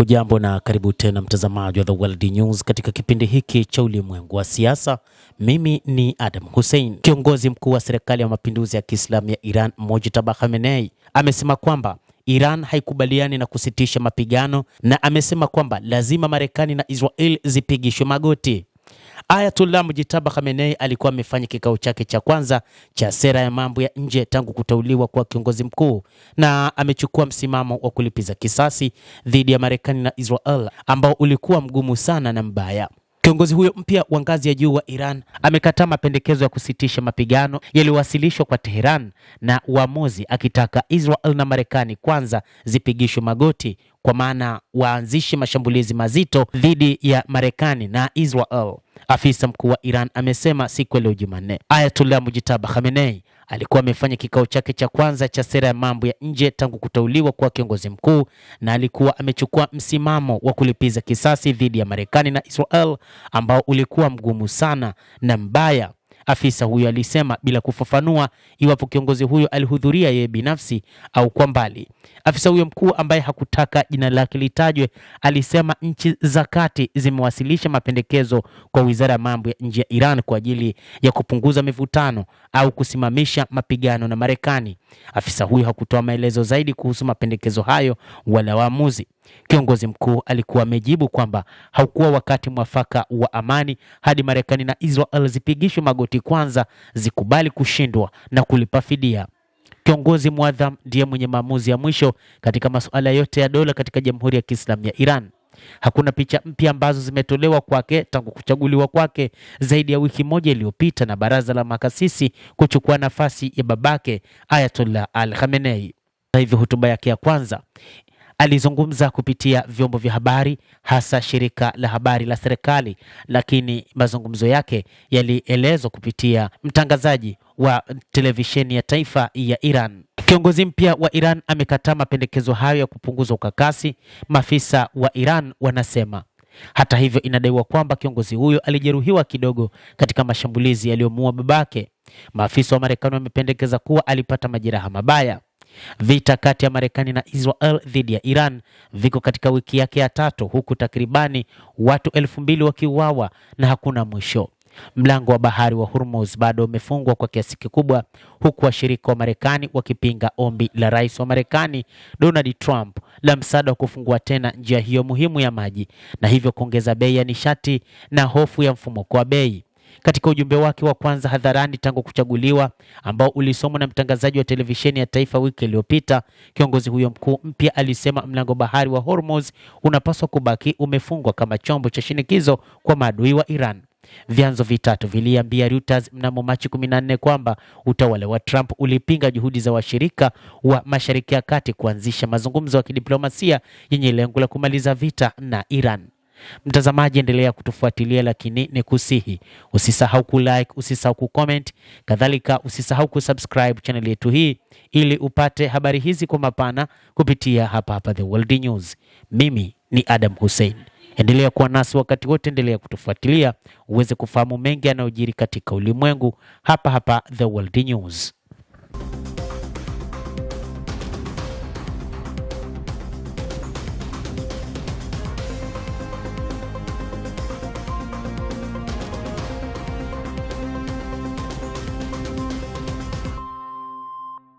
Hujambo na karibu tena mtazamaji wa The World News katika kipindi hiki cha ulimwengu wa siasa. Mimi ni Adam Hussein. Kiongozi mkuu wa serikali ya mapinduzi ya Kiislamu ya Iran, Mojtaba Khamenei, amesema kwamba Iran haikubaliani na kusitisha mapigano na amesema kwamba lazima Marekani na Israel zipigishwe magoti. Ayatollah Mojtaba Khamenei alikuwa amefanya kikao chake cha kwanza cha sera ya mambo ya nje tangu kuteuliwa kwa kiongozi mkuu na amechukua msimamo wa kulipiza kisasi dhidi ya Marekani na Israel ambao ulikuwa mgumu sana na mbaya. Kiongozi huyo mpya wa ngazi ya juu wa Iran amekataa mapendekezo ya kusitisha mapigano yaliyowasilishwa kwa Tehran na uamuzi akitaka Israel na Marekani kwanza zipigishwe magoti, kwa maana waanzishe mashambulizi mazito dhidi ya Marekani na Israel. Afisa mkuu wa Iran amesema siku ya leo Jumanne. Ayatollah Mojtaba Khamenei alikuwa amefanya kikao chake cha kwanza cha sera ya mambo ya nje tangu kuteuliwa kwa kiongozi mkuu na alikuwa amechukua msimamo wa kulipiza kisasi dhidi ya Marekani na Israel ambao ulikuwa mgumu sana na mbaya. Afisa huyo alisema bila kufafanua iwapo kiongozi huyo alihudhuria yeye binafsi au kwa mbali. Afisa huyo mkuu ambaye hakutaka jina lake litajwe alisema nchi za kati zimewasilisha mapendekezo kwa Wizara ya Mambo ya Nje ya Iran kwa ajili ya kupunguza mivutano au kusimamisha mapigano na Marekani. Afisa huyo hakutoa maelezo zaidi kuhusu mapendekezo hayo wala waamuzi. Kiongozi mkuu alikuwa amejibu kwamba haukuwa wakati mwafaka wa amani hadi Marekani na Israel zipigishwe magoti kwanza, zikubali kushindwa na kulipa fidia. Kiongozi muadham ndiye mwenye maamuzi ya mwisho katika masuala yote ya dola katika Jamhuri ya Kiislamu ya Iran. Hakuna picha mpya ambazo zimetolewa kwake tangu kuchaguliwa kwake zaidi ya wiki moja iliyopita na baraza la makasisi kuchukua nafasi ya babake Ayatollah Khamenei. Hivyo hotuba yake ya kwanza alizungumza kupitia vyombo vya habari, hasa shirika la habari la serikali, lakini mazungumzo yake yalielezwa kupitia mtangazaji wa televisheni ya taifa ya Iran. Kiongozi mpya wa Iran amekataa mapendekezo hayo ya kupunguza ukakasi, maafisa wa Iran wanasema. Hata hivyo, inadaiwa kwamba kiongozi huyo alijeruhiwa kidogo katika mashambulizi yaliyomuua babake. Maafisa wa Marekani wamependekeza kuwa alipata majeraha mabaya. Vita kati ya Marekani na Israel dhidi ya Iran viko katika wiki yake ya tatu, huku takribani watu 2,000 wakiuawa na hakuna mwisho. Mlango wa bahari wa Hormuz bado umefungwa kwa kiasi kikubwa, huku washirika wa Marekani wakipinga ombi la rais wa Marekani Donald Trump la msaada wa kufungua tena njia hiyo muhimu ya maji na hivyo kuongeza bei ya nishati na hofu ya mfumuko wa bei. Katika ujumbe wake wa kwanza hadharani tangu kuchaguliwa, ambao ulisomwa na mtangazaji wa televisheni ya taifa wiki iliyopita, kiongozi huyo mkuu mpya alisema mlango bahari wa Hormuz unapaswa kubaki umefungwa kama chombo cha shinikizo kwa maadui wa Iran. Vyanzo vitatu viliambia Reuters mnamo Machi 14 kwamba utawala wa Trump ulipinga juhudi za washirika wa Mashariki ya Kati kuanzisha mazungumzo ya kidiplomasia yenye lengo la kumaliza vita na Iran. Mtazamaji, endelea kutufuatilia, lakini ni kusihi usisahau kulike, usisahau kucomment, kadhalika usisahau kusubscribe channel yetu hii ili upate habari hizi kwa mapana kupitia hapa The World News. Mimi ni Adam Hussein. Endelea kuwa nasi wakati wote, endelea kutufuatilia uweze kufahamu mengi yanayojiri katika ulimwengu hapa The World News.